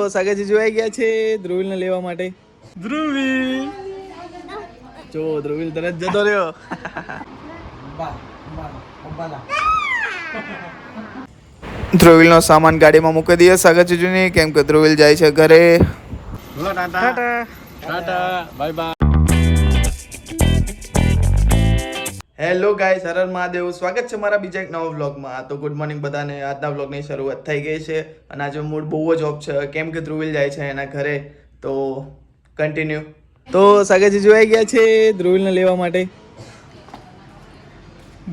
તો સાગરજી જોઈ ગયા છે ધ્રુવીલને લેવા માટે. ધ્રુવીલ જો ધ્રુવીલ તરત જતો રહ્યો. ધ્રુવીલનો સામાન ગાડીમાં મૂકી દઈએ સાગરજીની, કેમ કે ધ્રુવીલ જાય છે ઘરે. હેલો ગાઈસ, હર હર મહાદેવ. સ્વાગત છે મારા બીજા એક નવા વ્લોગમાં. તો ગુડ મોર્નિંગ બધાને. આજના વ્લોગની શરૂઆત થઈ ગઈ છે અને આજે મૂડ બહુ જ ઓફ છે, કેમ કે ધ્રુવીલ જાય છે એના ઘરે. તો કન્ટિન્યુ. તો સાગરજી જોઈ ગયા છે ધ્રુવીલને લેવા માટે.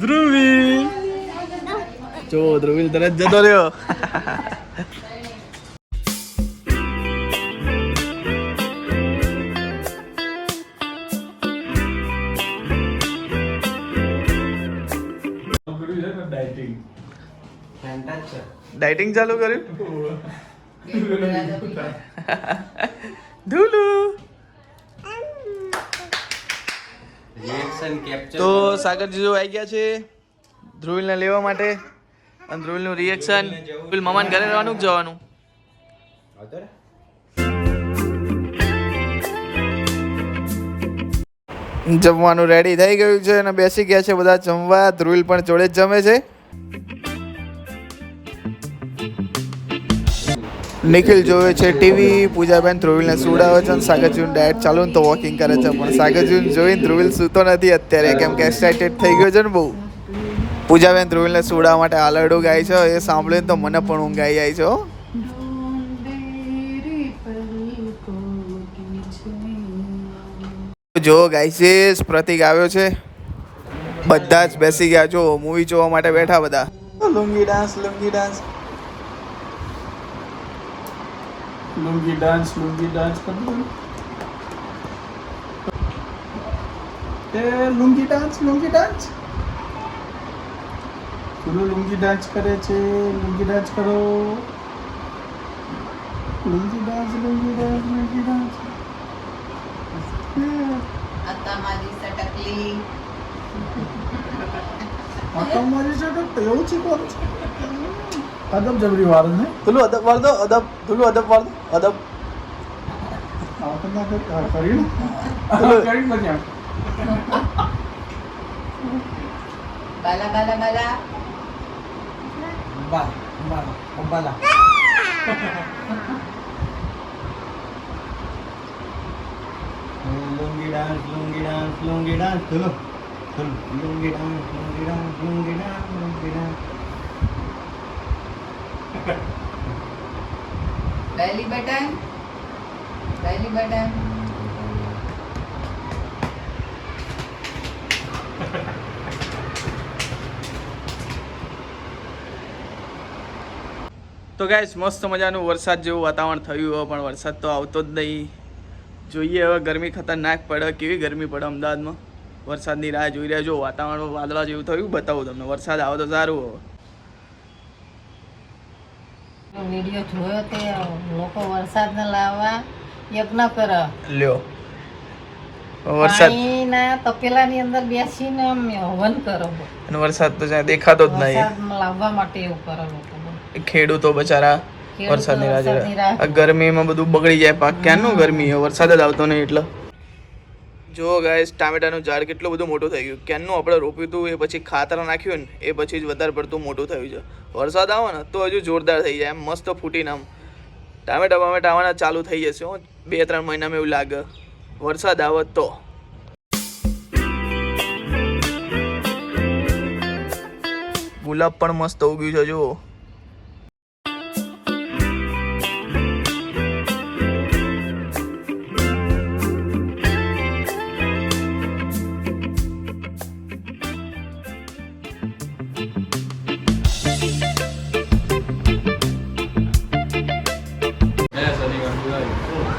ધ્રુવીલ જો ધ્રુવીલ તરત જતો રહ્યો. ડાયટિંગ ચાલુ કર્યું. ધુલુ તો સાગરજી જો આવી ગયા છે ધ્રુવીલને લેવા માટે. અને ધ્રુવીલનું રિએક્શન. ધ્રુવીલ મામાને ઘરે રહેવાનું જવાનું. જમવાનું રેડી થઈ ગયું છે અને બેસી ગયા છે બધા જમવા. ધ્રુવીલ પણ જોડે જ જમે છે. નિખિલ જોવે છે ટીવી. પૂજાબેન ધ્રુવીલને સુડાવે છે અને સાગરજીનું ડાયટ ચાલુ ને તો વોકિંગ કરે છે. પણ સાગરજીને જોઈને ધ્રુવીલ સૂતો નથી અત્યારે, કેમ કે એક્સાઇટેડ થઈ ગયો છે ને બહુ. પૂજાબેન ધ્રુવીલને સુડાવવા માટે આલરડું ગાય છે. એ સાંભળીને તો મને પણ ઊંઘ આવી જાય છે. જો ગાઈસીસ, પ્રતિક આવ્યો છે. બધા જ બેસી ગયા. જો મૂવી જોવા માટે બેઠા બધા. Lungi dance, lungi dance, lungi dance कर दो। लुंगी डांस चलो लुंगी डांस करे छे। लुंगी डांस करो। लुंगी डांस आता माझी सटकली. आता माझी सटक એવું છે કોણ છે? અદબ જબરી વાળું ને. ધુલુ અદબ વાળ દો. અદબ ધુલુ અદબ વાળ દો. અદબ આવતા કરી બન્યા. बाला बाला बाला બાલા लुंगी डांस चलो लुंगी डांस belly button તો ગાઈસ, મસ્ત મજાનું વરસાદ જેવું વાતાવરણ થયું હોય, પણ વરસાદ તો આવતો જ નહીં. જોઈએ હવે, ગરમી ખતરનાક પડે. કેવી ગરમી પડે અમદાવાદમાં. વરસાદની રાહ જોઈ રહ્યા. જો વાતાવરણમાં વાદળા જેવું થયું. બતાવું તમને. વરસાદ આવે તો સારું હવે. વિડિયો જોયો તે લોકો વરસાદને લાવવા યજ્ઞ કરે. લ્યો વરસાદ પાણીના તપેલાની અંદર બેસીને હવન કરો. અને વરસાદ તો જ્યાં દેખાતો જ નહીં. વરસાદ લાવવા માટે એવું કરે લોકો. ખેડૂતો બચારા વરસાદની રાહ જોઈ રહ્યા. આ ગરમીમાં બધું બગડી જાય પાક. ક્યાંનું ગરમી, વરસાદ જ આવતો નહીં એટલે. જો ગાઈસ, ટામેટાનું ઝાડ કેટલું બધું મોટું થઈ ગયું. ક્યાંનું આપણે રોપ્યું હતું, એ પછી ખાતર નાખ્યું ને એ પછી જ વધારે પડતું મોટું થયું છે. વરસાદ આવે ને તો હજુ જોરદાર થઈ જાય. એમ મસ્ત ફૂટીને આમ ટામેટા આવવાના ચાલુ થઈ જશે. 2-3 મહિનામાં એવું લાગે વરસાદ આવે તો. ગુલાબ પણ મસ્ત ઉગ્યું છે. જુઓ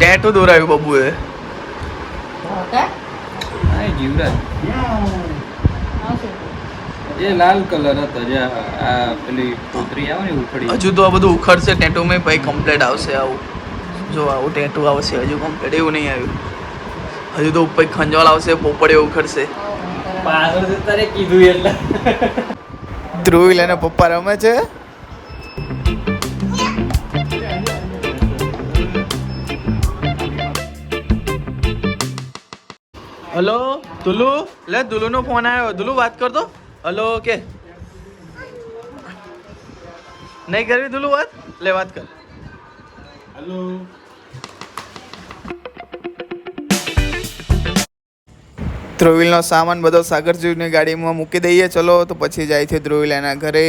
ટેટુ દોરાયું બબુએ. એ લાલ કલર હતો. જે આ પેલી કોતરી આવે ને ઉખડી. હજુ તો આ બધું ઉખડશે ટેટુ માં, પછી કમ્પ્લીટ આવશે. આવું જો આવું ટેટુ આવશે. હજુ કમ્પ્લીટ એવું નહીં આવ્યું. હજુ તો ઉપર ખંજવાળ આવશે, પોપડીઓ ઉખડશે. પાછળ તારે કીધું એટલે ધ્રુવીલ અને પપ્પા રમે છે. હલો ધુલુ, લે ધુલુનો ફોન આવ્યો. ધુલુ વાત કરતો. હલો કે નહીં કરવી ધુલુ વાત? લે વાત કર. હેલો. ધ્રુવિલનો સામાન બધો સાગરજીની ગાડીમાં મૂકી દઈએ. ચલો તો પછી જાય છે ધ્રુવિલ એના ઘરે.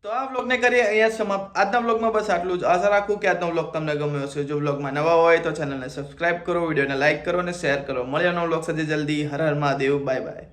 તો આ વ્લોગને કરીએ અહીંયા સમાપ્ત. આજના વ્લોગમાં બસ આટલું જ. આશા રાખું કે આજનો વ્લોગ તમને ગમ્યો હશે. જો વ્લોગમાં નવા હોય તો ચેનલને સબસ્ક્રાઇબ કરો, વિડીયોને લાઇક કરો અને શેર કરો. મળ્યા નવો વ્લોગ સાથે જલ્દી. હર હર મહાદેવ. Bye by.